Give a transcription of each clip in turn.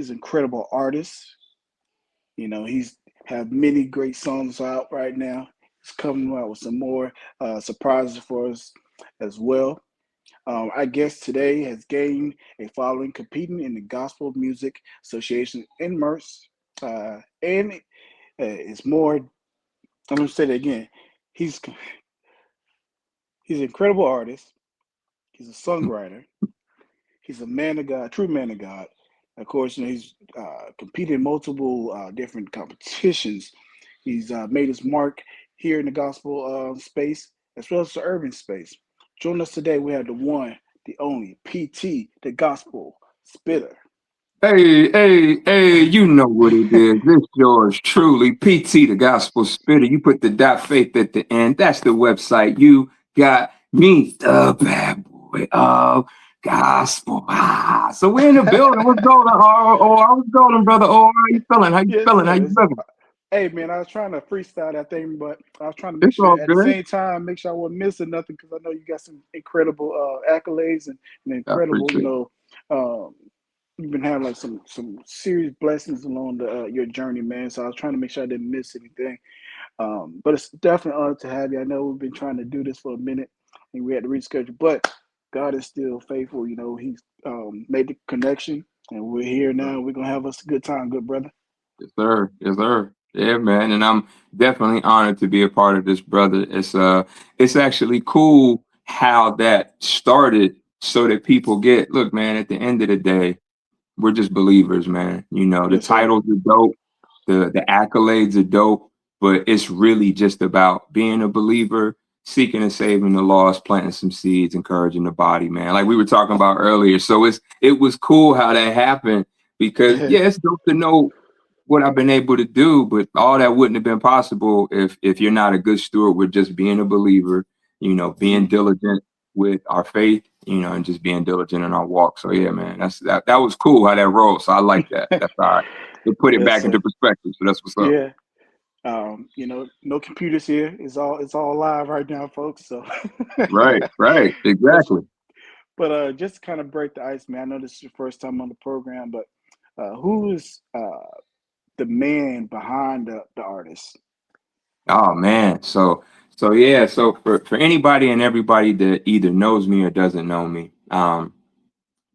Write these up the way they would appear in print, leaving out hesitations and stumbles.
He's an incredible artist. He's have many great songs out right now. He's coming out with some more surprises for us as well. Our guest today has gained a following competing in the Gospel Music Association in MERS. And it's more, I'm going to say that again. He's he's an incredible artist. He's a songwriter. He's a man of God, true man of God. Of course, he's competed in multiple different competitions. He's made his mark here in the gospel space as well as the urban space. Joining us today, we have the one, the only PT, the gospel spitter. Hey, you know what it is. This yours truly, PT, the gospel spitter. You put the dot faith at the end. That's the website. You got me, the bad boy of gospel. So we're in the building. What's going on? Oh, what's going on, brother? Oh, how you feeling? How you Yes, feeling? How sir. you feeling? Hey, man, I was trying to freestyle that thing, but I was trying to make It's all sure at the good. same time, make sure I wasn't missing nothing because I know you got some incredible accolades and I incredible, appreciate it. um, you've been having like some serious blessings along your journey, man. So I was trying to make sure I didn't miss anything. But it's definitely an honor to have you. I know we've been trying to do this for a minute and we had to reschedule, but God is still faithful. He's made the connection and we're here now. We're gonna have us a good time, good brother. Yes, sir. Yes, sir. Yeah, man. And I'm definitely honored to be a part of this, brother. It's actually cool how that started so that people get, look, man, at the end of the day, we're just believers, man. The Yes, sir. titles are dope, the accolades are dope, but it's really just about being a believer, seeking and saving the lost, planting some seeds, encouraging the body, man. Like we were talking about earlier. So it was cool how that happened because yeah, it's dope to know what I've been able to do, but all that wouldn't have been possible if you're not a good steward with just being a believer, being Mhm. diligent with our faith, and just being diligent in our walk. So yeah, man, that was cool how that rolled. So I like that. That's all right. To put it Yes, back into sir. perspective. So that's what's up. Yeah. No computers here. It's all live right now, folks. So, Right. but Exactly. just to kind of break the ice, man. I know this is your first time on the program, but who is the man behind the artist? Oh man. So yeah, so for anybody and everybody that either knows me or doesn't know me,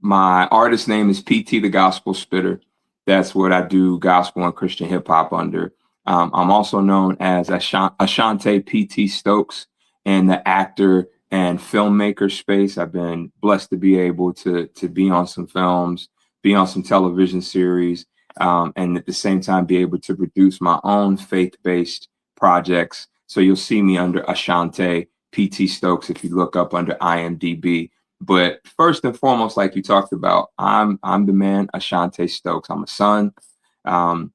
my artist name is PT the Gospel Spitter. That's what I do gospel and Christian hip hop under. I'm also known as Ashante PT Stokes in the actor and filmmaker space. I've been blessed to be able to be on some films, be on some television series, and at the same time be able to produce my own faith-based projects. So you'll see me under Ashante PT Stokes if you look up under IMDb. But first and foremost, like you talked about, I'm the man, Ashante Stokes. I'm a son, um,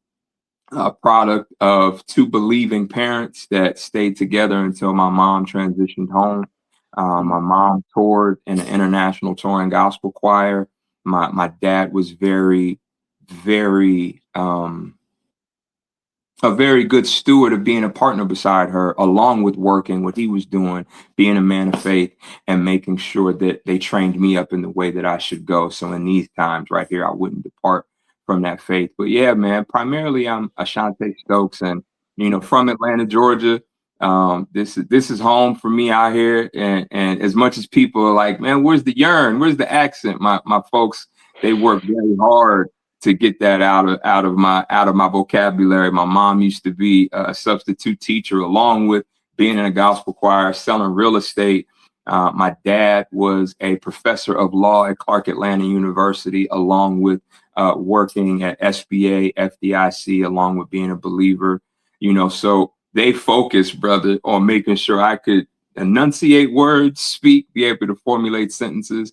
a product of two believing parents that stayed together until my mom transitioned home. My Mm. mom toured in an international touring gospel choir. My dad was very a very good steward of being a partner beside her, along with working what he was doing, being a man of faith, and making sure that they trained me up in the way that I should go. So in these times right here, I wouldn't depart from that faith. But yeah, man, primarily I'm Ashante Stokes, and from Atlanta, Georgia. This is home for me out here, and as much as people are like, man, where's the yearn? Where's the accent? My folks, they work very hard to get that out of my vocabulary. My mom used to be a substitute teacher, along with being in a gospel choir, selling real estate. My dad was a professor of law at Clark Atlanta University, along with working at SBA, FDIC, along with being a believer. So they focused, brother, on making sure I could enunciate words, speak, be able to formulate sentences.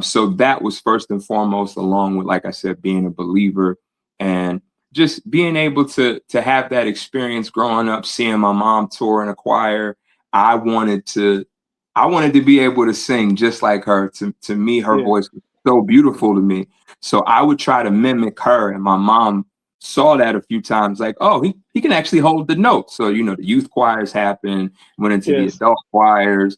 So that was first and foremost, along with, like I said, being a believer and just being able to have that experience growing up, seeing my mom tour in a choir. I wanted to I wanted to be able to sing just like her. To me, her Yeah. voice was so beautiful to me. So I would try to mimic her, and my mom saw that a few times, like, oh, he can actually hold the notes. So the youth choirs happened, went into the Yes. adult choirs.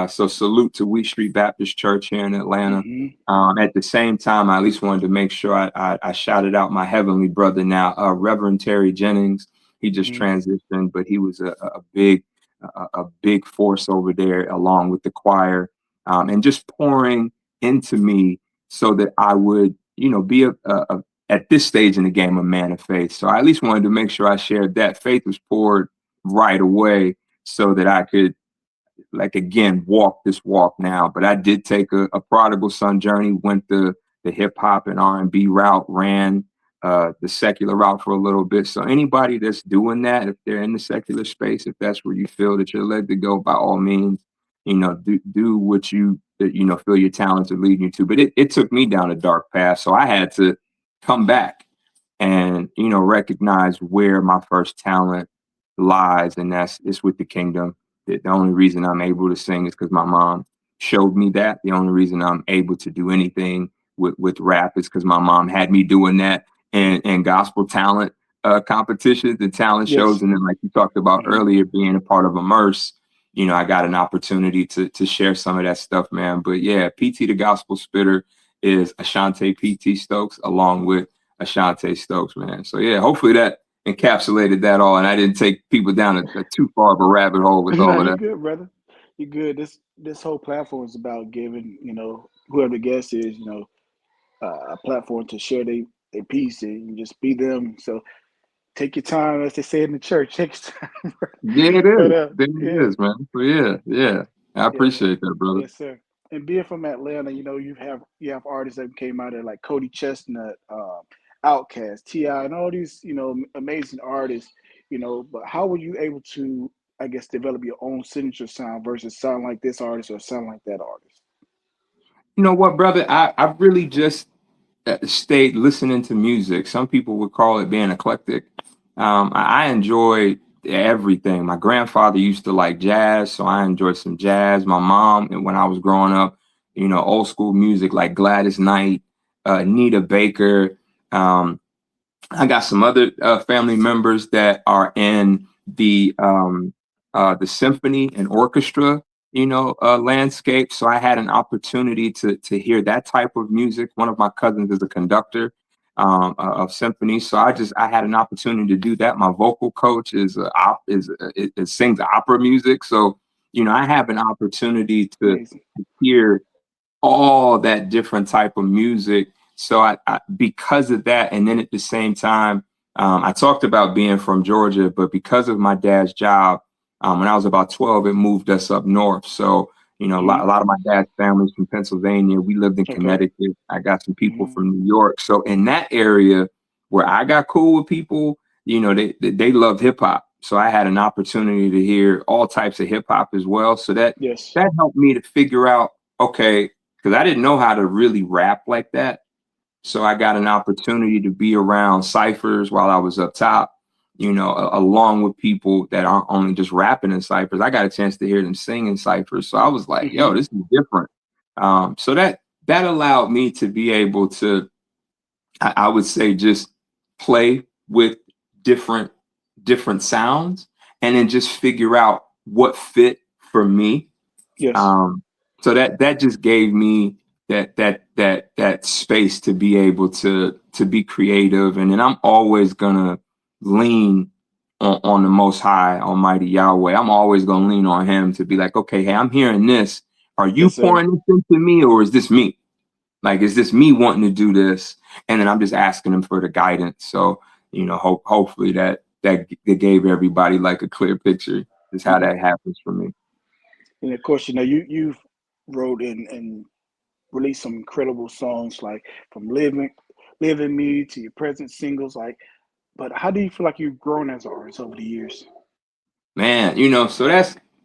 So salute to Wheat Street Baptist Church here in Atlanta. Mm-hmm. At the same time, I at least wanted to make sure I shouted out my heavenly brother now, Reverend Terry Jennings. He just Mm-hmm. transitioned, but he was a big force over there, along with the choir, and just pouring into me so that I would, be at this stage in the game, a man of faith. So I at least wanted to make sure I shared that. Faith was poured right away so that I could, like, again, walk this walk now. But I did take a prodigal son journey, went the hip hop and R&B route, ran the secular route for a little bit. So anybody that's doing that, if they're in the secular space, if that's where you feel that you're led to go, by all means, do what you feel your talents are leading you to. But it took me down a dark path, so I had to come back and recognize where my first talent lies, and it's with the kingdom. The only reason I'm able to sing is because my mom showed me that. The only reason I'm able to do anything with rap is because my mom had me doing that and gospel talent competitions and talent shows. Yes. And then, like you talked about Mm-hmm. earlier, being a part of Immerse, I got an opportunity to share some of that stuff, man. But yeah, PT the Gospel Spitter is Ashante PT Stokes along with Ashante Stokes, man. So yeah, hopefully that encapsulated that all, and I didn't take people down a too far of a rabbit hole with No, all of you that. good, brother. You good. This whole platform is about giving, whoever the guest is, a platform to share their piece and you just be them. So take your time, as they say in the church. Take your time. Yeah, it But is. There it yeah, is, man. So yeah, yeah. I yeah, man. appreciate that, brother. Yes, sir. And being from Atlanta, you have artists that came out there like Cody Chestnut, Outkast, Ti, and all these amazing artists. But how were you able to, I guess, develop your own signature sound versus sound like this artist or sound like that artist? You know what, brother? I really just stayed listening to music. Some people would call it being eclectic. I enjoy everything. My grandfather used to like jazz, so I enjoyed some jazz. My mom, and when I was growing up, old school music like Gladys Knight, Nita Baker. Um, I got some other family members that are in the symphony and orchestra, landscape. So I had an opportunity to hear that type of music. One of my cousins is a conductor of symphony, so I had an opportunity to do that. My vocal coach is sings opera music, so I have an opportunity to Amazing. hear all that different type of music. So I because of that, and then at the same time, I talked about being from Georgia, but because of my dad's job, when I was about 12, it moved us up north. So Hmm. a lot of my dad's family's from Pennsylvania. We lived in Okay. Connecticut. I got some people Hmm. from New York. So in that area where I got cool with people, they loved hip hop. So I had an opportunity to hear all types of hip hop as well. So that Yes. that helped me to figure out, okay, because I didn't know how to really rap like that. So I got an opportunity to be around ciphers while I was up top, along with people that aren't only just rapping in ciphers. I got a chance to hear them sing in ciphers. So I was like, Hmm. yo, this is different. So that allowed me to be able to, I would say, just play with different different sounds and then just figure out what fit for me. Yes. um, so that just gave me that space to be able to be creative, and then I'm always gonna lean on the Most High, Almighty Yahweh. I'm always gonna lean on Him to be like, okay, hey, I'm hearing this. Are you Yes, sir. pouring this into me, or is this me? Like, is this me wanting to do this? And then I'm just asking Him for the guidance. So hopefully that gave everybody like a clear picture. Is how Hmm. that happens for me. And of course, you've wrote and released some incredible songs like from Living Me to your present singles. Like, but how do you feel like you've grown as an artist over the years? Man, so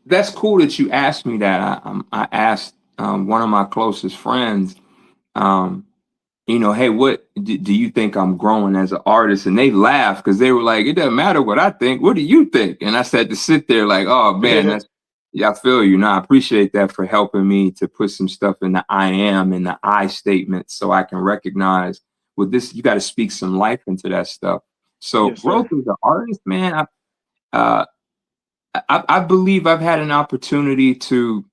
that's cool that you asked me that. I asked one of my closest friends, um, hey, what do you think I'm growing as an artist? And they laughed because they were like, it doesn't matter what I think. What do you think? And I said to sit there like, oh man, yeah, I feel you. Now I appreciate that for helping me to put some stuff in the I am and the I statement so I can recognize with this, you got to speak some life into that stuff. So Yes, growth sir. as an artist, man, uh, I believe I've had an opportunity to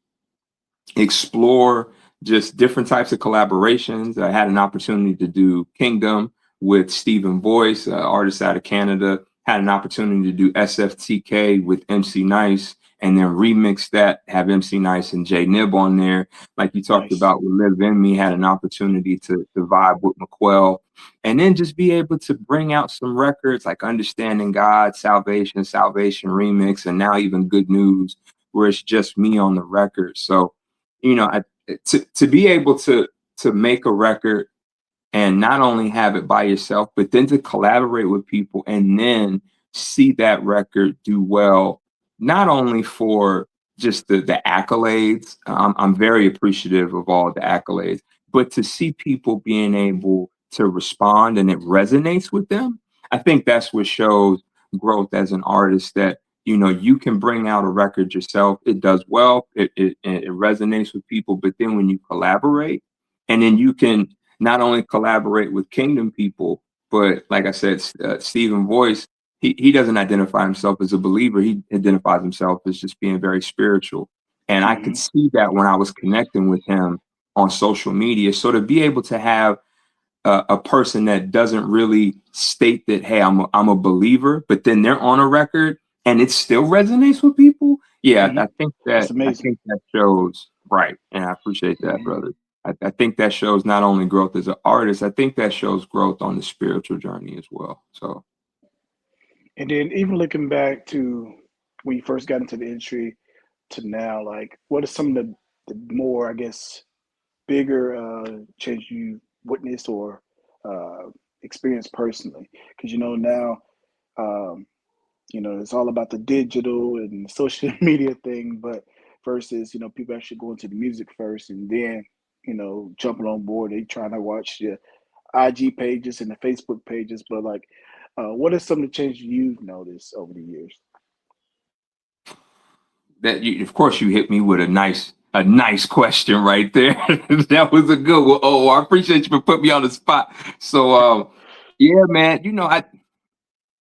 explore just different types of collaborations. I had an opportunity to do Kingdom with Stephen Boyce, artist out of Canada. Had an opportunity to do SFTK with MC Nice, and then remix that, have MC Nice and J Nib on there. Like you talked Nice. about with Live In Me, had an opportunity to vibe with McQuell, and then just be able to bring out some records like Understanding God, Salvation Remix, and now even Good News, where it's just me on the record. So, to be able to make a record and not only have it by yourself, but then to collaborate with people and then see that record do well, not only for just the accolades. I'm very appreciative of all the accolades, but to see people being able to respond and it resonates with them. I think that's what shows growth as an artist, that you can bring out a record yourself, it does well, it resonates with people, but then when you collaborate, and then you can not only collaborate with Kingdom people, but like I said, Stephen Voice, he doesn't identify himself as a believer. He identifies himself as just being very spiritual. And I could Hmm. see that when I was connecting with him on social media. So to be able to have a person that doesn't really state that, hey, I'm a believer, but then they're on a record and it still resonates with people. Yeah, Hmm. That's I amazing. think that shows, right. And I appreciate that, Hmm. brother. I think that shows not only growth as an artist, I think that shows growth on the spiritual journey as well. So And then even looking back to when you first got into the industry to now, like what are some of the more, I guess, bigger change you witnessed or uh, experienced personally? Because now, um, it's all about the digital and social media thing, but versus people actually going to the music first and then jumping on board. They trying to watch the IG pages and the Facebook pages, but like, what are some of the changes you've noticed over the years? of course, you hit me with a nice question right there. That was a good one. Oh, I appreciate you for putting me on the spot. So, yeah, man,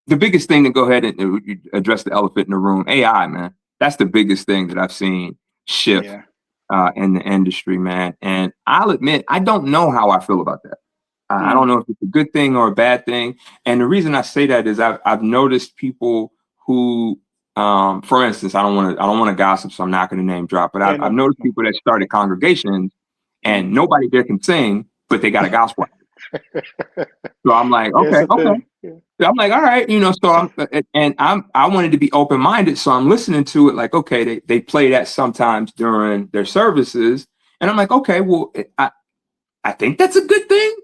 the biggest thing, to go ahead and address the elephant in the room, AI, man. That's the biggest thing that I've seen shift Yeah. in the industry, man. And I'll admit, I don't know how I feel about that. I don't Mm. know if it's a good thing or a bad thing. And the reason I say that is I've noticed people who, for instance, I don't want to gossip, so I'm not going to name drop, but Yeah. I've No. noticed No. people that started congregations and Mm. nobody there can sing, but they got a gospel. So I'm like, Yeah, it's okay, a okay. thing. Yeah. So I'm like, all right, so I wanted to be open minded, so I'm listening to it like, okay, they play that sometimes during their services, and I'm like, okay, well, I think that's a good thing.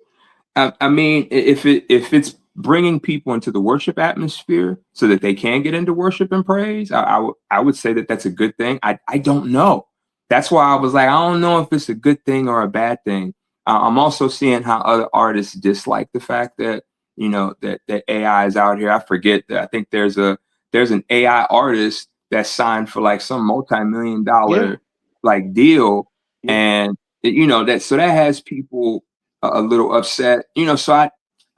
I mean, if it's bringing people into the worship atmosphere so that they can get into worship and praise, I would say that that's a good thing. I don't know. That's why I was like, I don't know if it's a good thing or a bad thing. I'm also seeing how other artists dislike the fact that that AI is out here. I forget that. I think there's an AI artist that signed for like some multi-million Yeah. dollar like deal, Yeah. and that has people a little upset. So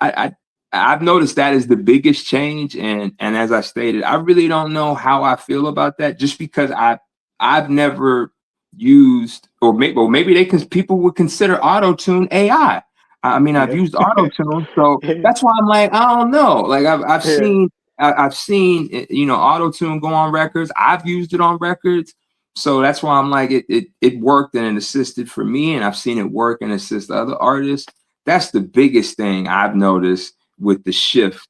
I I've noticed that is the biggest change, and as I stated, I really don't know how I feel about that, just because I've never used, or maybe people would consider auto tune AI. I mean, I've Yeah. used auto tune, so Yeah. that's why I'm like, I don't know. Like I've Yeah. seen I've seen auto tune go on records. I've used it on records. So that's why I'm like, it worked and it assisted for me, and I've seen it work and assist other artists. That's the biggest thing I've noticed with the shift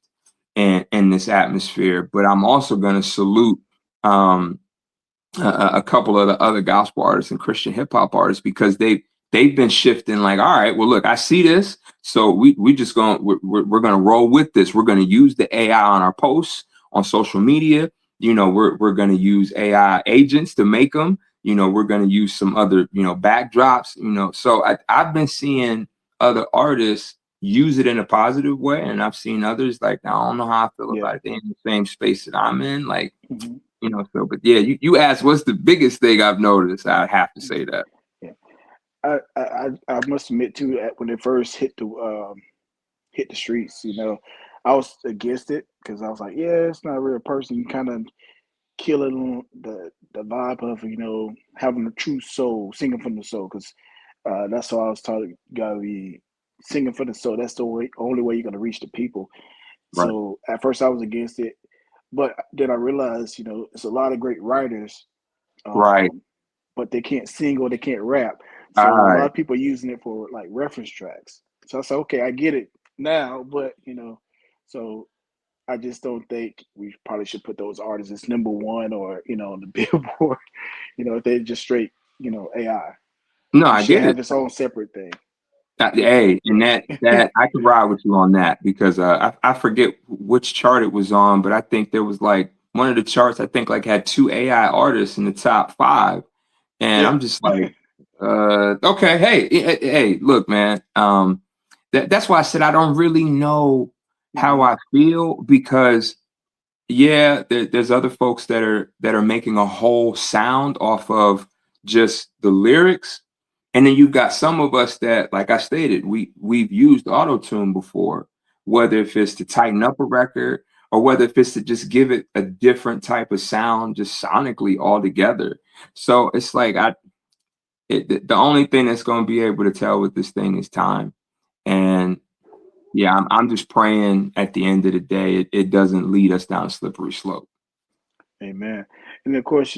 in this atmosphere. But I'm also going to salute um, a couple of the other gospel artists and Christian hip hop artists, because they've been shifting. Like, all right, well, look, I see this, so we just going we're going to roll with this. We're going to use the AI on our posts on social media. We're going to use AI agents to make them. We're going to use some other backdrops. So I've been seeing other artists use it in a positive way, and I've seen others like, I don't know how I feel Yeah. about it. They're in the same space that I'm in, like. Hmm. But yeah, you asked what's the biggest thing I've noticed. I have to say that. Yeah. I must admit too, when it first hit the streets, I was against it because I was like, yeah, it's not a real person. You kind of killing the vibe of having a true soul, singing from the soul, because that's what I was taught. You gotta be singing from the soul. That's the only way you're gonna reach the people. Right. So at first I was against it, but then I realized, it's a lot of great writers, Right. um, but they can't sing or they can't rap. All So a lot right. of people are using it for like reference tracks. So I said, okay, I get it now, but so I just don't think we probably should put those artists as number one or on the Billboard. If they're just straight, AI. No, It I should get it. have its own separate thing. Hey, and that I could ride with you on that because I forget which chart it was on, but I think there was like one of the charts I think like had two AI artists in the top five, and Yeah. I'm just like, okay, hey, look, man, that's why I said I don't really know how Hmm. I feel because yeah, there's other folks that are making a whole sound off of just the lyrics. And then you've got some of us that, like I stated, we've used auto tune before, whether if it's to tighten up a record or whether if it's to just give it a different type of sound, just sonically altogether. So it's like the only thing that's going to be able to tell with this thing is time. And yeah, I'm just praying at the end of the day it doesn't lead us down a slippery slope. Amen. And of course,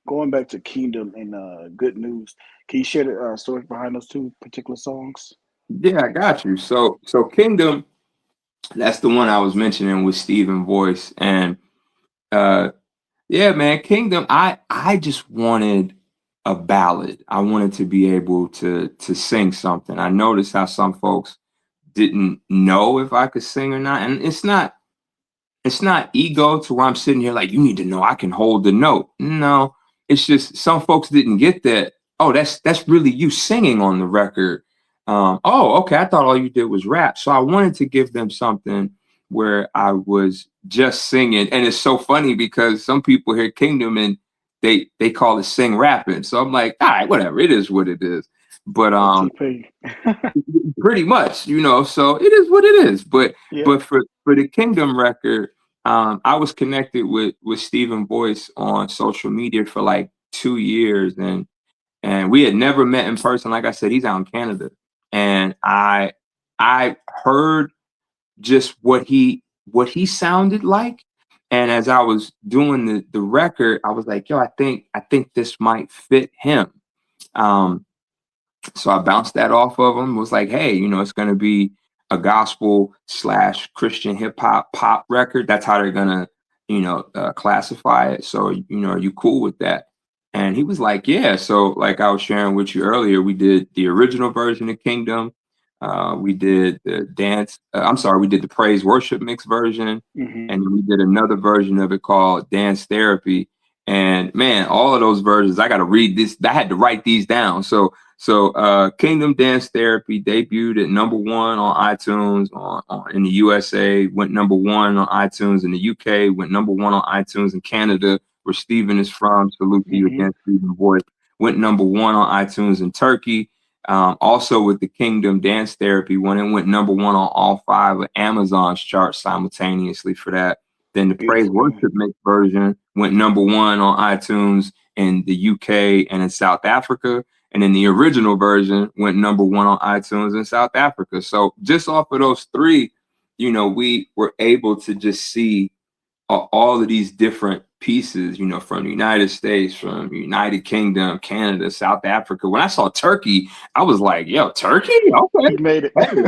going back to Kingdom and Good News, can you share the stories behind those two particular songs? Yeah, I got you. So Kingdom, that's the one I was mentioning with Stephen Voice. And uh yeah, man, Kingdom, I just wanted a ballad. I wanted to be able to sing something. I noticed how some folks didn't know if I could sing or not. And it's not ego to where I'm sitting here like you need to know I can hold the note. No, it's just some folks didn't get that. Oh, that's really you singing on the record. Oh, okay. I thought all you did was rap. So I wanted to give them something where I was just singing. And it's so funny because some people hear Kingdom and they call it sing rapping. So I'm like, all right, whatever. It is what it is. But TP. pretty much, so it is what it is. But Yep. but for the Kingdom record, I was connected with Stephen Boyce on social media for like 2 years, and we had never met in person. Like I said, he's out in Canada, and I heard just what he sounded like, and as I was doing the record, I was like, yo, I think this might fit him. Um, so I bounced that off of him. Was like, hey, it's going to be a gospel slash Christian hip hop pop record. That's how they're gonna, classify it. So, are you cool with that? And he was like, yeah. So, like I was sharing with you earlier, we did the original version of Kingdom. We did the dance. I'm sorry, we did the praise worship mix version, Hmm. and then we did another version of it called Dance Therapy. And man, all of those versions, I got to read this. I had to write these down. So Kingdom Dance Therapy debuted at number one on iTunes in the USA, went number one on iTunes in the UK, went number one on iTunes in Canada, where Stephen is from. Salute to you Hmm. again, Stephen Voice. Went number one on iTunes in Turkey. Also with the Kingdom Dance Therapy, when it went number one on all five of Amazon's charts simultaneously for that. Then the Praise Beautiful, man. Worship Mix version went number one on iTunes in the UK and in South Africa. And then the original version went number one on iTunes in South Africa. So just off of those three, we were able to just see all of these different pieces, from the United States, from the United Kingdom, Canada, South Africa. When I saw Turkey, I was like, yo, Turkey? Okay. You made it. Hey,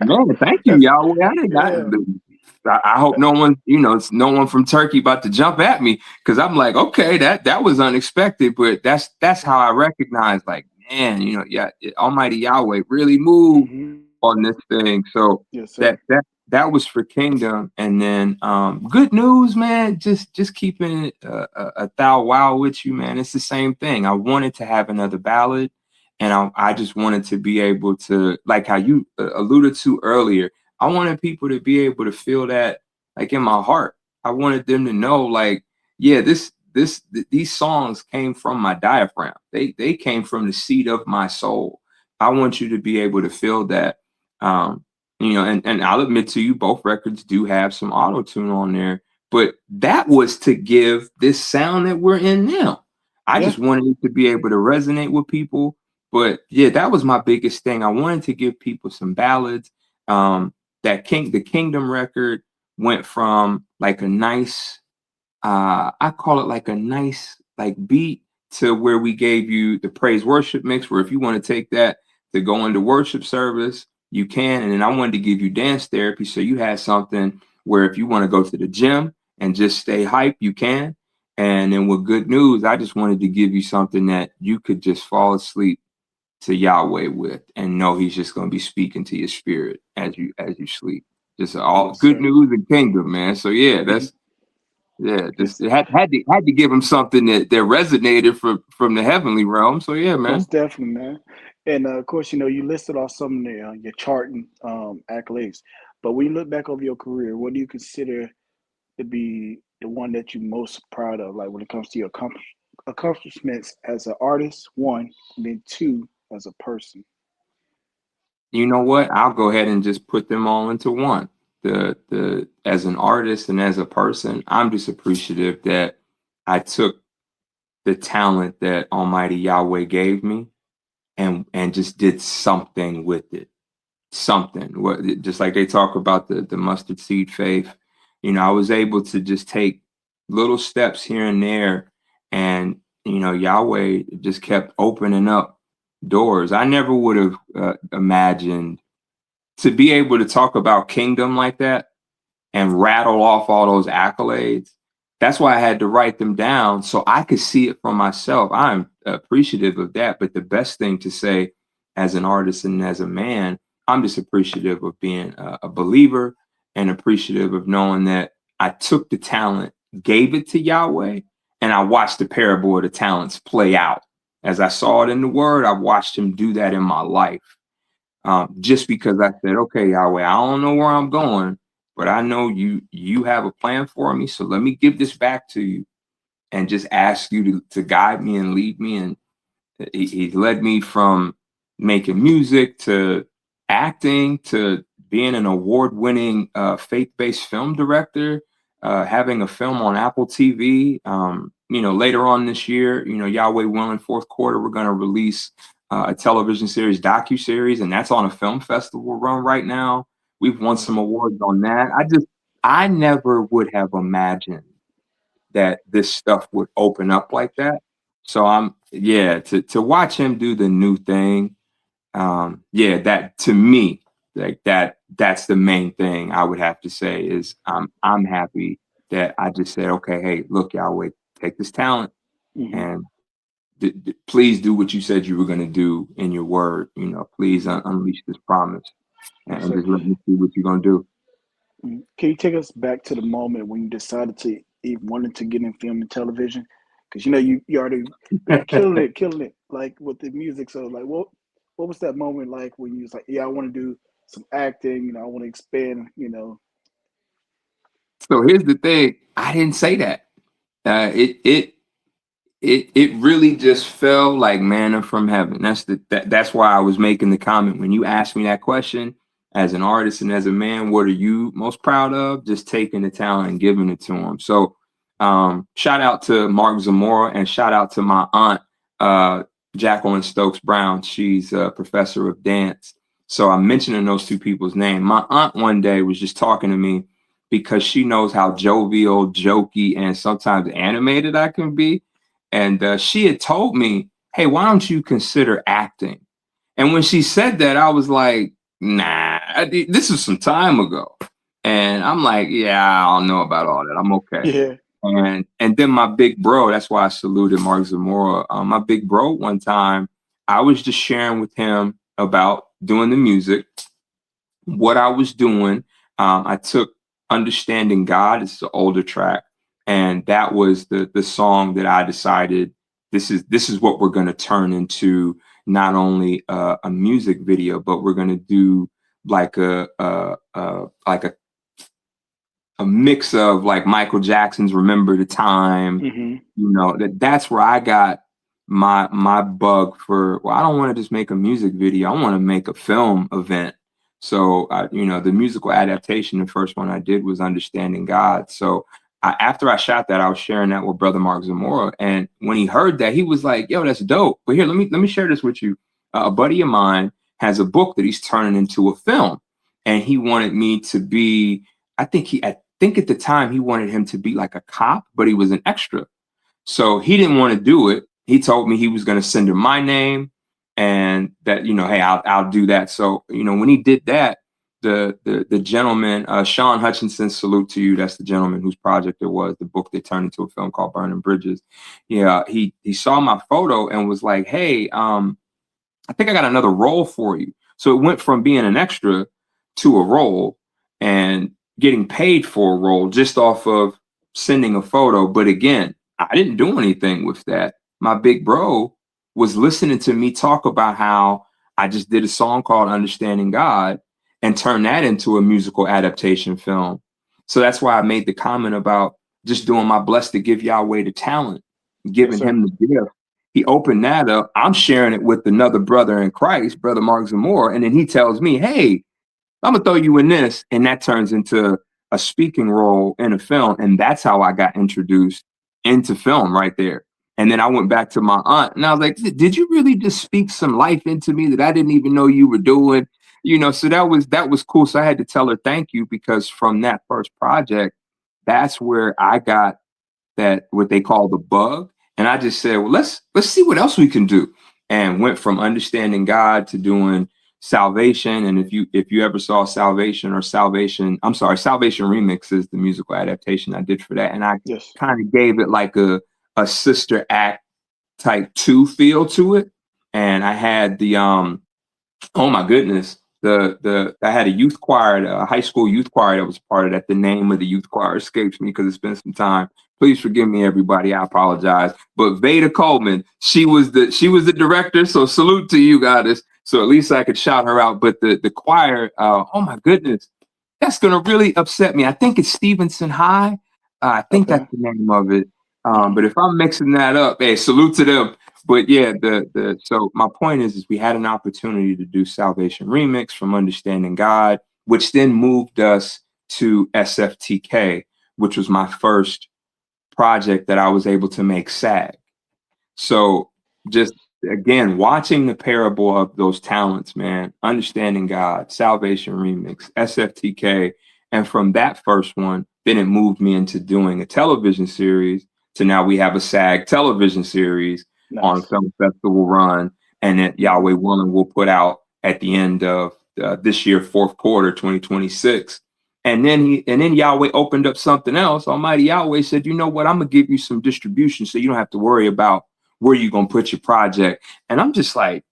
man, thank you, That's Yahweh. I didn't got yeah. I hope no one, it's no one from Turkey about to jump at me because I'm like, okay, that was unexpected, but that's how I recognize, like, man, yeah, Almighty Yahweh really moved Hmm. on this thing. So Yes, sir. that was for Kingdom, and then Good News, man. Just keeping it a thou wow with you, man. It's the same thing. I wanted to have another ballad, and I just wanted to be able to, like how you alluded to earlier. I wanted people to be able to feel that, like in my heart. I wanted them to know, like, yeah, these songs came from my diaphragm. They came from the seat of my soul. I want you to be able to feel that. Um, and I'll admit to you, both records do have some auto tune on there, but that was to give this sound that we're in now. I Yeah. just wanted it to be able to resonate with people. But yeah, that was my biggest thing. I wanted to give people some ballads. The Kingdom record went from like a nice, I call it like a nice like beat, to where we gave you the praise worship mix, where if you want to take that to go into worship service, you can. And then I wanted to give you dance therapy, so you had something where if you want to go to the gym and just stay hype, you can. And then with good news, I just wanted to give you something that you could just fall asleep to Yahweh with and know he's just going to be speaking to your spirit as you sleep. Just all Yes, good sir. news and kingdom, man. So yeah, that's yeah, just Yes, it had to give him something that resonated from the heavenly realm. So yeah, man. most definitely, man. And of course, you listed off some of your charting accolades. But when you look back over your career, what do you consider to be the one that you're most proud of? Like when it comes to your accomplishments as an artist, one, and then two, as a person. You know what? I'll go ahead and just put them all into one. The As an artist and as a person, I'm just appreciative that I took the talent that Almighty Yahweh gave me and just did something with it. Something. What, just like they talk about the mustard seed faith. I was able to just take little steps here and there, and Yahweh just kept opening up doors. I never would have imagined to be able to talk about kingdom like that and rattle off all those accolades. That's why I had to write them down so I could see it for myself. I'm appreciative of that. But the best thing to say as an artist and as a man, I'm just appreciative of being a believer and appreciative of knowing that I took the talent, gave it to Yahweh, and I watched the parable of the talents play out. As I saw it in the word, I watched him do that in my life. Just because I said, okay, Yahweh, I don't know where I'm going, but I know you have a plan for me. So let me give this back to you and just ask you to guide me and lead me. And he led me from making music to acting to being an award-winning faith-based film director, having a film on Apple TV. Later on this year, Yahweh willing, fourth quarter, we're going to release a television series, docu-series, and that's on a film festival run right now. We've won some Awesome. awards on that. I never would have imagined that this stuff would open up like that. So yeah, to watch him do the new thing, yeah, that to me, like that's the main thing I would have to say is I'm happy that I just said, okay, hey, look, Yahweh, take this talent Hmm. and please do what you said you were going to do in your word. Please unleash this promise Yes, and sir. just let me see what you're going to do. Can you take us back to the moment when you decided to even wanted to get in film and television? Because you already been killing it, like with the music. So like, what was that moment like when you was like, yeah, I want to do some acting. I want to expand. So here's the thing: I didn't say that. It really just fell like manna from heaven. That's why I was making the comment when you asked me that question. As an artist and as a man, what are you most proud of? Just taking the talent and giving it to him. So, shout out to Mark Zamora and shout out to my aunt, Jacqueline Stokes Brown. She's a professor of dance. So I'm mentioning those two people's name. My aunt one day was just talking to me because she knows how jovial, jokey, and sometimes animated I can be. And she had told me, hey, why don't you consider acting? And when she said that, I was like, nah, this is some time ago. And I'm like, yeah, I don't know about all that. I'm okay. Yeah. And then my big bro, that's why I saluted Mark Zamora. My big bro, one time, I was just sharing with him about doing the music, what I was doing. I took Understanding God. It's an older track, and that was the song that I decided this is what we're going to turn into. Not only a music video, but we're going to do like a mix of like Michael Jackson's "Remember the Time." Hmm. That's where I got my bug for. Well, I don't want to just make a music video. I want to make a film event. So the musical adaptation, the first one I did was Understanding God. So after I shot that, I was sharing that with Brother Mark Zamora, and when he heard that, he was like, "Yo, that's dope." But here, let me share this with you. A buddy of mine has a book that he's turning into a film, and he wanted me to be. I think at the time he wanted him to be like a cop, but he was an extra. So he didn't want to do it. He told me he was going to send him my name, and that, hey, I'll do that. So when he did that, the gentleman, Sean Hutchinson, salute to you. That's the gentleman whose project it was. The book they turned into a film called Burning Bridges. Yeah, he saw my photo and was like, "Hey, I think I got another role for you." So it went from being an extra to a role, and getting paid for a role just off of sending a photo. But again, I didn't do anything with that. My big bro was listening to me talk about how I just did a song called Understanding God and turned that into a musical adaptation film. So that's why I made the comment about just doing my blessed to give Yahweh the talent, Yes, giving sir. him the gift. He opened that up. I'm sharing it with another brother in Christ, Brother Mark Zamora. And then he tells me, "Hey, I'm gonna throw you in this." And that turns into a speaking role in a film. And that's how I got introduced into film right there. And then I went back to my aunt and I was like, "Did you really just speak some life into me that I didn't even know you were doing?" So that was cool. So I had to tell her thank you, because from that first project, that's where I got that, what they call the bug. And I just said, well, let's see what else we can do. And went from Understanding God to doing Salvation. And if you ever saw Salvation, or Salvation Remix is the musical adaptation I did for that. And I Yes. kind of gave it like a sister act type 2 feel to it. And I had oh my goodness. I had a youth choir, a high school youth choir that was part of that. The name of the youth choir escapes me because it's been some time. Please forgive me, everybody. I apologize. But Veda Coleman, she was the director. So salute to you, goddess. So at least I could shout her out. But the choir, oh my goodness, that's gonna really upset me. I think it's Stevenson High. I think that's Okay. the name of it. Hmm. But if I'm mixing that up, hey, salute to them. But yeah, so my point is we had an opportunity to do Salvation Remix from Understanding God, which then moved us to SFTK, which was my first project that I was able to make SAG. So just again, watching the parable of those talents, man, Understanding God, Salvation Remix, SFTK. And from that first one, then it moved me into doing a television series, to now we have a SAG television series on Nice. Film Festival Run. And that Hmm. Yahweh Willing will put out at the end of this year, fourth quarter, 2026. And then Yahweh opened up something else. Almighty Yahweh said, "You know what? I'm gonna give you some distribution, so you don't have to worry about where you gonna put your project." And I'm just like,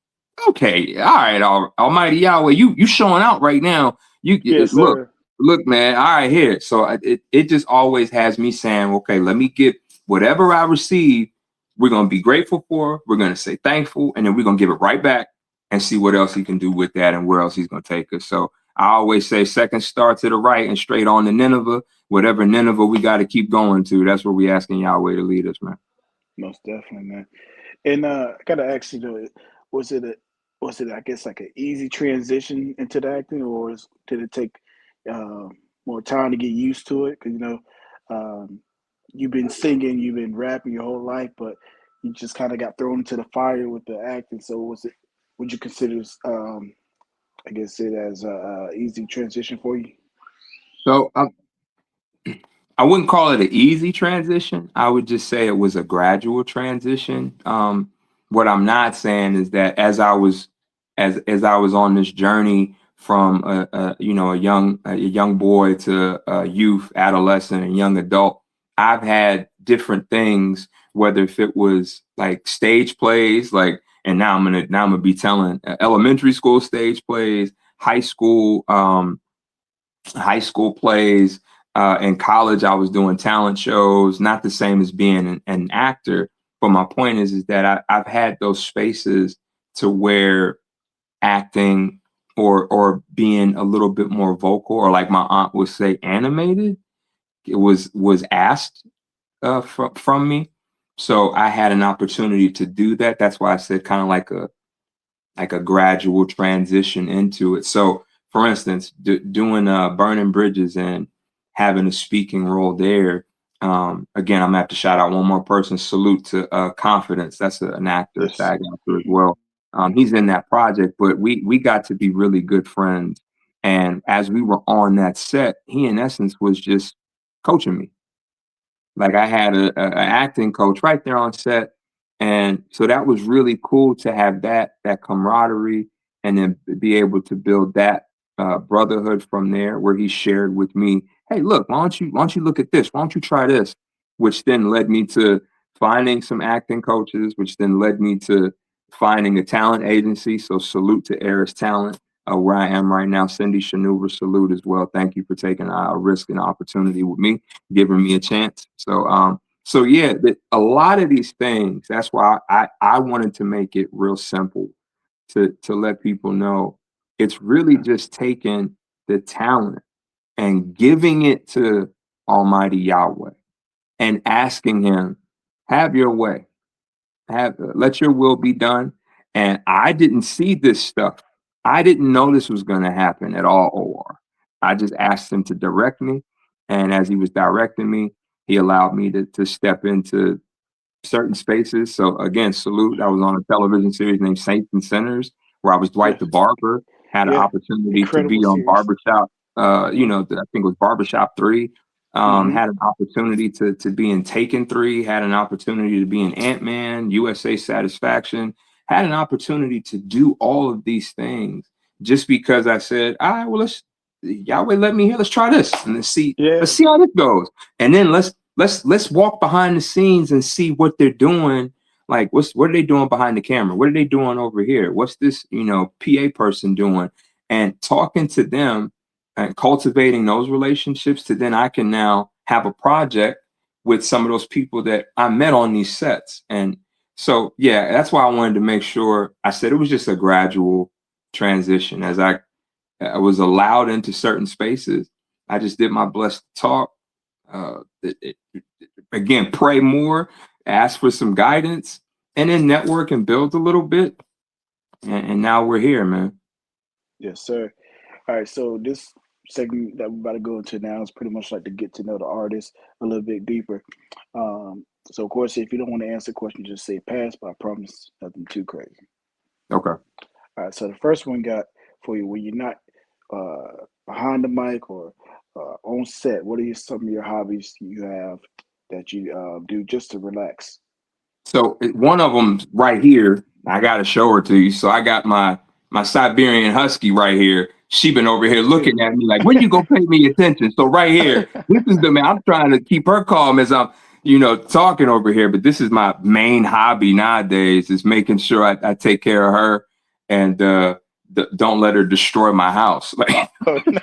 okay, all right, Almighty Yahweh, you showing out right now. Yes, Look, sir. look, man. All right, here. So it just always has me saying, okay, let me get whatever I receive. We're gonna be grateful for. We're gonna say thankful, and then we're gonna give it right back and see what else he can do with that and where else he's gonna take us. So I always say, second star to the right and straight on to Nineveh. Whatever Nineveh we got to keep going to. That's where we asking Yahweh to lead us, man. Most definitely, man. And I gotta ask you though, was it a was it, I guess, like an easy transition into the acting, or did it take uh, more time to get used to it? Because um, you've been singing, you've been rapping your whole life, but you just kind of got thrown into the fire with the acting. So was it? Would you consider, I guess, it as a easy transition for you? So I wouldn't call it an easy transition. I would just say it was a gradual transition. What I'm not saying is that as I was on this journey from a young boy to a youth, adolescent, and young adult, I've had different things. Whether if it was like stage plays, like, and now I'm gonna be telling elementary school stage plays, high school. High school plays. In college, I was doing talent shows, not the same as being an actor. But my point is that I've had those spaces to where acting or being a little bit more vocal, or like my aunt would say, animated, it was asked from me. So I had an opportunity to do that. That's why I said kind of like a gradual transition into it. So, for instance, doing Burning Bridges and having a speaking role there, Again, I'm gonna have to shout out one more person. Salute to Confidence. That's an actor, a Yes. SAG actor as well. He's in that project, but we got to be really good friends. And as we were on that set, he in essence was just coaching me. Like I had a acting coach right there on set, and so that was really cool to have that camaraderie, and then be able to build that brotherhood from there, where he shared with me, "Hey, look, why don't you look at this? Why don't you try this?" Which then led me to finding some acting coaches, which then led me to finding a talent agency. So salute to Eris Talent, where I am right now. Cindy Shanuver, salute as well. Thank you for taking a risk and opportunity with me, giving me a chance. So yeah, a lot of these things. That's why I wanted to make it real simple to let people know it's really just taking the talent and giving it to Almighty Yahweh and asking Him, "Have Your way, have let Your will be done." And I didn't see this stuff. I didn't know this was going to happen at all. Or I just asked Him to direct me, and as He was directing me, He allowed me to step into certain spaces. So again, salute. I was on a television series named Saints and Sinners, where I was Yeah. Dwight the Barber. Had an Yeah. opportunity to be Incredible on series. Barbershop. I think it was Barbershop 3. Mm-hmm. Had an opportunity to be in Taken 3. Had an opportunity to be in Ant-Man, USA Satisfaction. Had an opportunity to do all of these things just because I said, all right, well, let's Yahweh let me here. Let's try this and let's Yeah. see how this goes. And then let's walk behind the scenes and see what they're doing. Like what are they doing behind the camera? What are they doing over here? What's this, PA person doing? And talking to them and cultivating those relationships, to then I can now have a project with some of those people that I met on these sets. And so yeah, that's why I wanted to make sure I said it was just a gradual transition. As I was allowed into certain spaces, I just did my blessed talk. Again, pray more, ask for some guidance, and then network and build a little bit. And now we're here, man. Yes, sir. All right. So this segment that we're about to go into now is pretty much like to get to know the artist a little bit deeper. So of course, if you don't want to answer the question, just say pass. But I promise nothing too crazy. Okay. All right. So the first one got for you when you're not behind the mic or on set. What are some of your hobbies you have that you do just to relax? So one of them right here, I got to show her to you. So I got my Siberian Husky right here. She been over here looking at me like, when you gonna pay me attention? So right here, this is the man. I'm trying to keep her calm as I'm, talking over here. But this is my main hobby nowadays, is making sure I take care of her and don't let her destroy my house. Like Oh, no.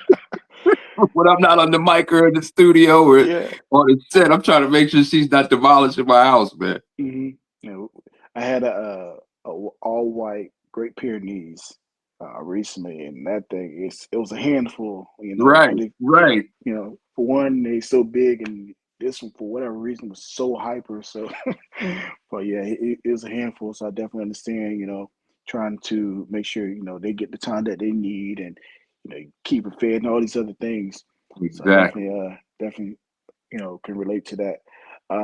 when I'm not on the mic or in the studio or Yeah. on the set, I'm trying to make sure she's not demolishing my house, man. Hmm. You know, I had a all white Great Pyrenees recently, and that thing it was a handful, Right, but right. for one, they so big, and this one for whatever reason was so hyper. So, but yeah, it was a handful. So I definitely understand, trying to make sure they get the time that they need, and keep it fed and all these other things. So I Exactly. definitely can relate to that.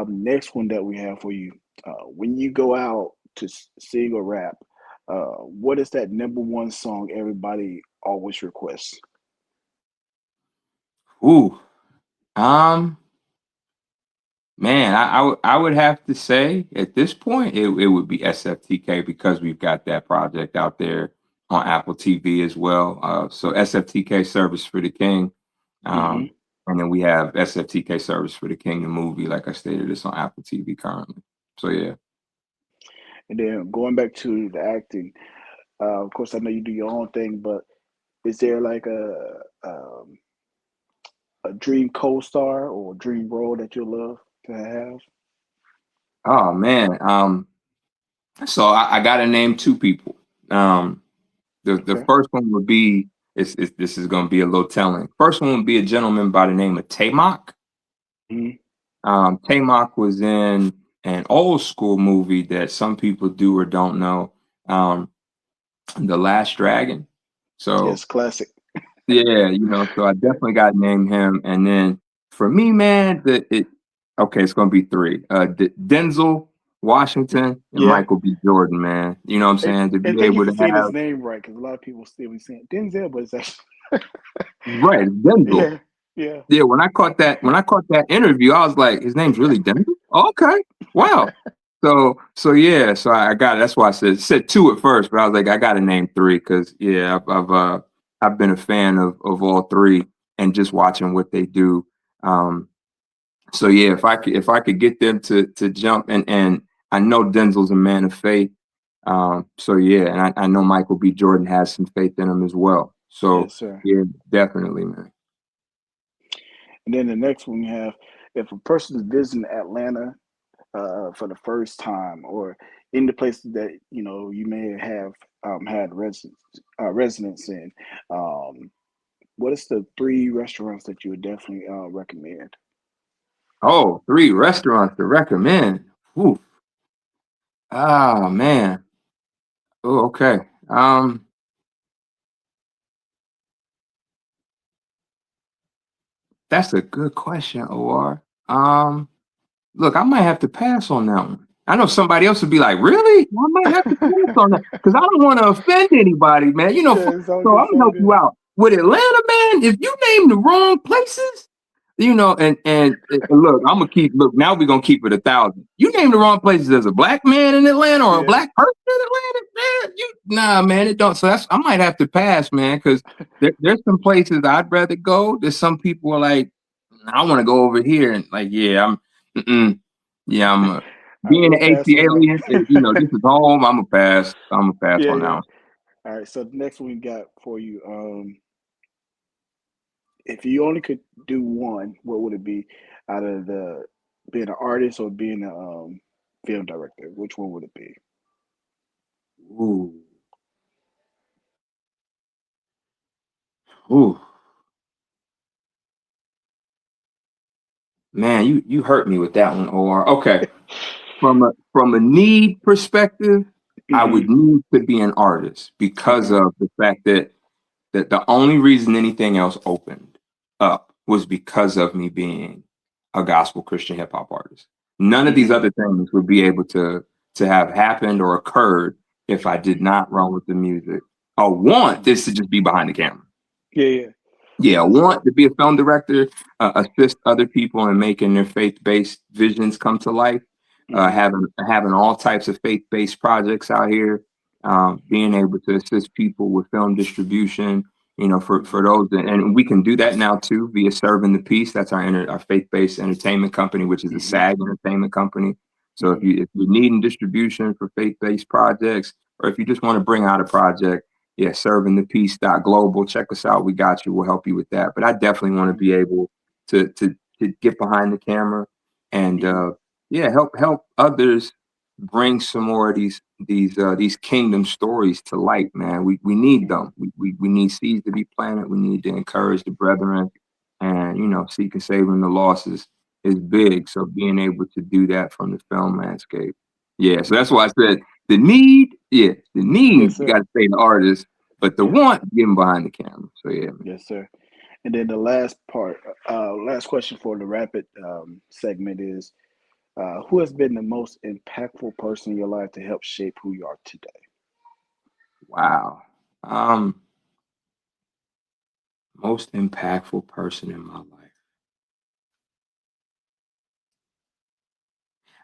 Next one that we have for you, when you go out to sing or rap, what is that number one song everybody always requests? Ooh, um, man, I would have to say at this point it would be SFTK, because we've got that project out there on Apple TV as well. So SFTK, Service for the King, Hmm. um, and then we have SFTK, Service for the King, the movie. Like I stated, it's on Apple TV currently. So yeah. And then going back to the acting, of course, I know you do your own thing, but is there like a dream co-star or dream role that you love to have? Oh man. So I got to name two people. Um, the Okay. first one would be, this is going to be a little telling. First one would be a gentleman by the name of Tamok. Hmm. Tamok was in an old school movie that some people do or don't know, um, The Last Dragon. So Yes, classic. yeah, so I definitely got to name him. And then for me, man, Okay, it's gonna be three. Denzel Washington and Yeah. Michael B. Jordan, man. You know what I'm saying? To I be think able you to saying his have name right because a lot of people still be saying Denzel, but it's actually right Denzel. yeah, yeah, Yeah, when I caught that interview, I was like, his name's really Denzel? Okay. Wow. So yeah, so I got it. That's why I said two at first, but I was like, I gotta name three because yeah, I've been a fan of all three and just watching what they do. Um, so yeah, if I could get them to jump and I know Denzel's a man of faith. So yeah, and I know Michael B. Jordan has some faith in him as well. So yes, sir. yeah, definitely, man. And then the next one you have, if a person is visiting Atlanta for the first time, or in the places that you may have had residence in, um, what is the three restaurants that you would definitely recommend? Oh, three restaurants to recommend. Ooh. Ah man. Oh, okay. That's a good question, OR. Look, I might have to pass on that one. I know somebody else would be like, "Really?" I might have to pass on that because I don't want to offend anybody, man. You know, Yeah, it's all so good. I'm It's gonna all help you good. out with Atlanta, man. If you name the wrong places, and look, I'm gonna keep. Look, now we're gonna keep it 1,000. You name the wrong places as a black man in Atlanta or a Yeah, black person in Atlanta, man. Nah, man, it don't. So I might have to pass, man, because there's some places I'd rather go. There's some people are like, I want to go over here, and like, yeah, mm-mm. Yeah, all right, being we'll an pass AC on that alien. one. This is home. I'm a pass. I'm a pass Yeah, on that yeah. one. All right, so the next one we got for you. If you only could do one, what would it be out of the being an artist or being a film director? Which one would it be? Ooh, ooh, man, you hurt me with that one. Or okay, from a need perspective, I Hmm. would need to be an artist because Okay. of the fact that the only reason anything else opened up was because of me being a gospel Christian hip hop artist. None of these Hmm. other things would be able to have happened or occurred if I did Hmm. not run with the music. I want this to just be behind the camera. Yeah, yeah. Yeah, I So. want to be a film director, assist other people in making their faith-based visions come to life, Hmm. having all types of faith-based projects out here, being able to assist people with film distribution, for Hmm. those, and we can do that now too via Serving the Peace. That's our faith-based entertainment company, which is a Hmm. SAG entertainment company. So Hmm. if you're needing distribution for faith-based projects, or if you just want to bring out a project, yeah, servingthepeace.global. Check us out. We got you. We'll help you with that. But I definitely want to Hmm. be able to get behind the camera and Hmm. yeah, help others bring some more of these kingdom stories to light, man. We need Hmm. them. We need seeds to be planted. We need to encourage the brethren and seek and saving the losses is big. So being able to do that from the film landscape. Yeah, so that's why I said the need, Yes, you sir. got to say the artist, but the Yeah. want, getting behind the camera. So yeah, man. Yes, sir. And then the last part, last question for the rapid segment is, who has been the most impactful person in your life to help shape who you are today? Wow. Most impactful person in my life.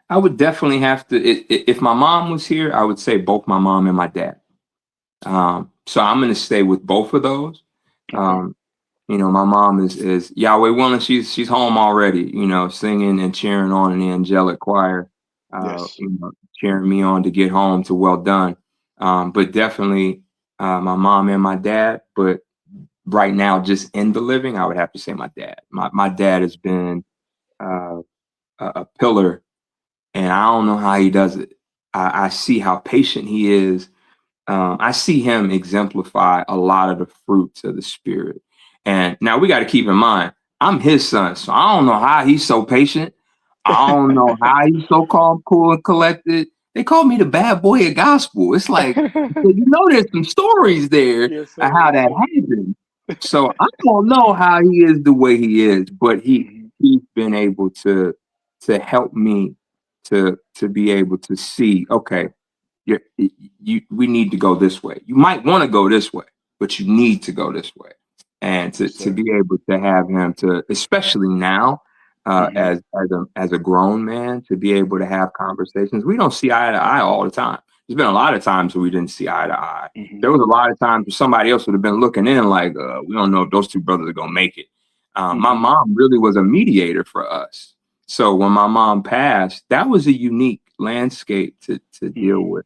I would definitely have to. If my mom was here, I would say both my mom and my dad. So I'm going to stay with both of those. Okay. Um, my mom is Yahweh willing. She's home already. Singing and cheering on in the angelic choir. Yes. Cheering me on to get home to well done. But definitely my mom and my dad. But right now, just in the living, I would have to say my dad. My dad has been uh, a pillar, and I don't know how he does it. I see how patient he is. I see him exemplify a lot of the fruits of the spirit. And now we got to keep in mind, I'm his son, so I don't know how he's so patient. I don't know how he's so calm, cool, and collected. They call me the bad boy of gospel. It's like, there's some stories there Yes, of sir. how Yes, that sir. happened. So I don't know how he is the way he is, but Hmm. he's been able to. to help me to be able to see, okay, we need to go this way. You might want to go this way, but you need to go this way. And Yes, to sir. be able to have him to, especially now, Hmm. as a grown man, to be able to have conversations. We don't see eye to eye all the time. There's been a lot of times where we didn't see eye to eye. Hmm. There was a lot of times where somebody else would have been looking in like, we don't know if those two brothers are gonna make it. My Hmm. mom really was a mediator for us. So when my mom passed, that was a unique landscape to deal Hmm. with.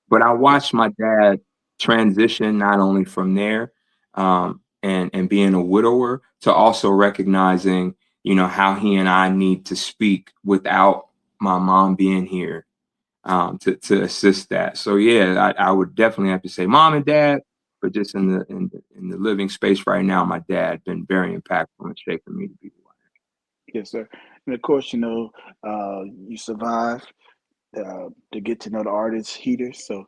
But I Yes, watched sir. my dad transition not only from there, and being a widower, to also recognizing, how he and I need to speak without my mom being here, to assist that. So yeah, I would definitely have to say mom and dad, but just in the living space right now, my dad been very impactful in shaping me to be who Yes, sir. And of course, you survive to get to know the artist Heater, so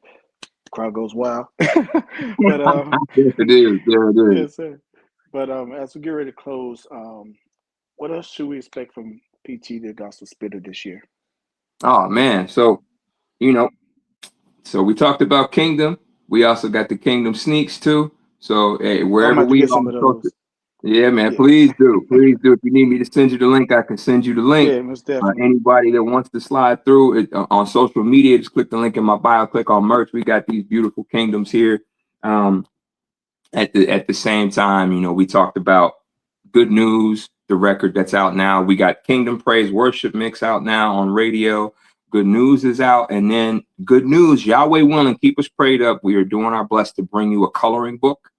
crowd goes wild. But I am. Yes, it is. There it is. yes, sir. But as we get ready to close, what else should we expect from PT the Gospel Spitter this year? Oh man, you know, so we talked about Kingdom. We also got the Kingdom sneaks too. So hey, I'm wherever about to we get are some on of social, those. yeah, man, Yeah, please do, please do. If you need me to send you the link, I can send you the link. yeah, most definitely. Anybody that wants to slide through it on social media, just click the link in my bio, click on merch. We got these beautiful kingdoms here. Um, at the same time, we talked about Good News, the record that's out now. We got Kingdom Praise Worship Mix out now on radio. Good News is out, and then Good News, Yahweh willing, keep us prayed up. We are doing our best to bring you a coloring book.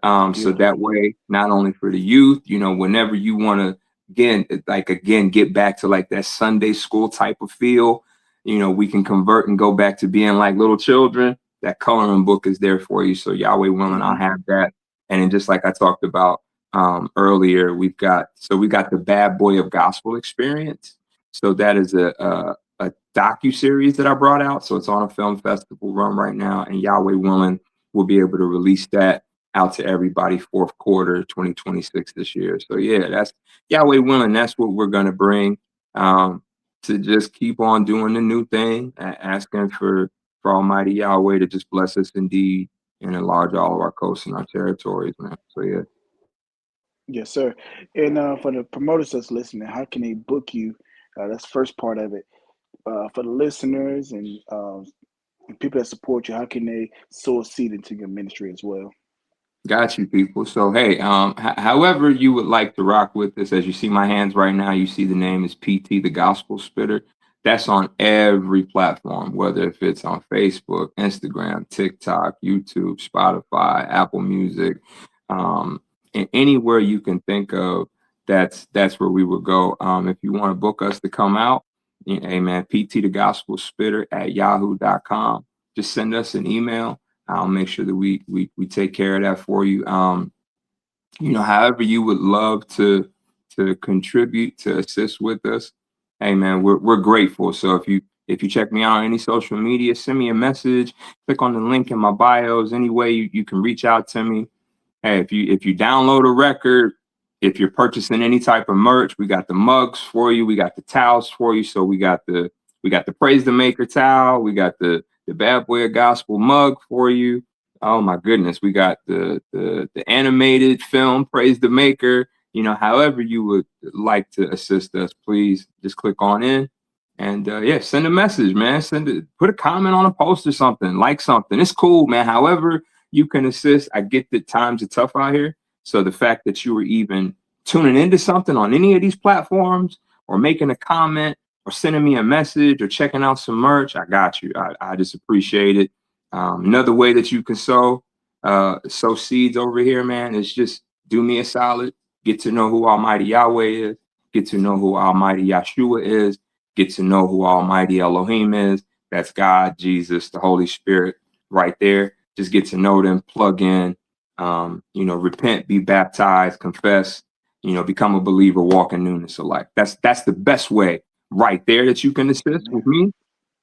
So that Beautiful. way, not only for the youth, whenever you want to, again, get back to like that Sunday school type of feel, we can convert and go back to being like little children. That coloring book is there for you. So Yahweh willing, I'll Hmm. have that. And then just like I talked about earlier, we got the Bad Boy of Gospel Experience. So that is a docu series that I brought out. So it's on a film festival run right now, and Yahweh willing, we'll be able to release that out to everybody fourth quarter 2026 this year. So yeah, that's Yahweh willing. That's what we're gonna bring, to just keep on doing the new thing, asking for Almighty Yahweh to just bless us indeed and enlarge all of our coasts and our territories, man. So yeah. Yes, sir. And for the promoters that's listening, how can they book you? That's the first part of it. For the listeners and people that support you, how can they sow a seed into your ministry as well? Got you, people. So, hey, however you would like to rock with this, as you see my hands right now, you see the name is PT, the Gospel Spitter. That's on every platform, whether if it's on Facebook, Instagram, TikTok, YouTube, Spotify, Apple Music, and anywhere you can think of. That's where we would go. If you want to book us to come out, hey man, PT, the Gospel Spitter at yahoo.com. Just send us an email. I'll make sure that we take care of that for you. However you would love to contribute, to assist with us, hey man, we're grateful. So if you check me out on any social media, send me a message, click on the link in my bios. Any way you can reach out to me. Hey, if you download a record, if you're purchasing any type of merch, we got the mugs for you, we got the towels for you. So we got the Praise the Maker towel, we got the Bad Boy of Gospel mug for you. Oh my goodness, we got the animated film Praise the Maker. However you would like to assist us, please just click on in and yeah, send a message, man. Put a comment on a post or something, like something. It's cool, man. However you can assist. I get that times are tough out here. So the fact that you were even tuning into something on any of these platforms, or making a comment, or sending me a message, or checking out some merch, I got you. I just appreciate it. Another way that you can sow seeds over here, man, is just do me a solid. Get to know who Almighty Yahweh is. Get to know who Almighty Yahshua is. Get to know who Almighty Elohim is. That's God, Jesus, the Holy Spirit, right there. Just get to know them, plug in, repent, be baptized, confess, become a believer, walk in newness of life. That's the best way right there that you can assist with Amen. me.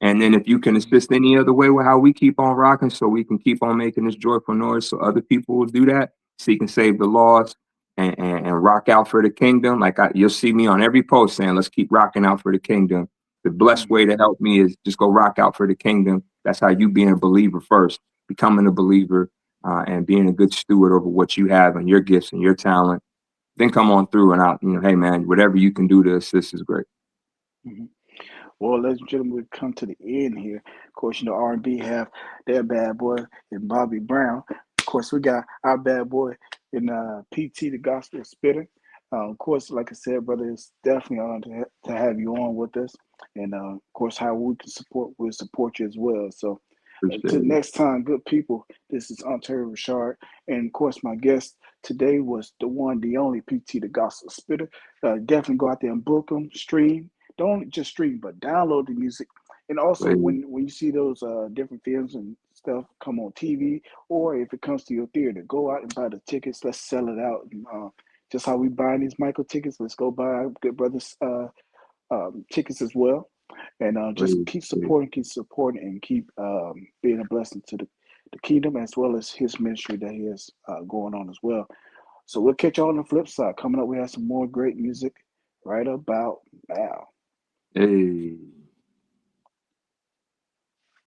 And then if you can Mhm. assist any other way with how we keep on rocking, so we can keep on making this joyful noise, so other people will do that, seek and save the lost, and rock out for the kingdom. Like you'll see me on every post saying, let's keep rocking out for the kingdom. The blessed way Mm-hmm. to help me is just go rock out for the kingdom. That's how you being a believer first, becoming a believer, and being a good steward over what you have and your gifts and your talent. Then come on through and out, hey man, whatever you can do to assist is great. Mm-hmm. Well, ladies and gentlemen, we've come to the end here. Of course, R&B have their bad boy and Bobby Brown. Of course, we got our bad boy in PT, the Gospel Spitter. Of course, like I said, brother, it's definitely an honor to have you on with us. And of course, how we can support, we'll support you as well. So until Appreciate it. next time, good people, this is Ontario ReShard. And of course, my guest today was the one, the only PT, the Gospel Spitter. Definitely go out there and book them, stream. Don't just stream, but download the music. And also, Hey, when you see those different films and stuff come on TV, or if it comes to your theater, go out and buy the tickets. Let's sell it out. And, just how we buy these Michael tickets, let's go buy Good Brothers tickets as well. And just hey, hey. keep supporting, and keep being a blessing to the kingdom as well as his ministry that he has going on as well. So we'll catch y'all on the flip side. Coming up, we have some more great music right about now. Hey.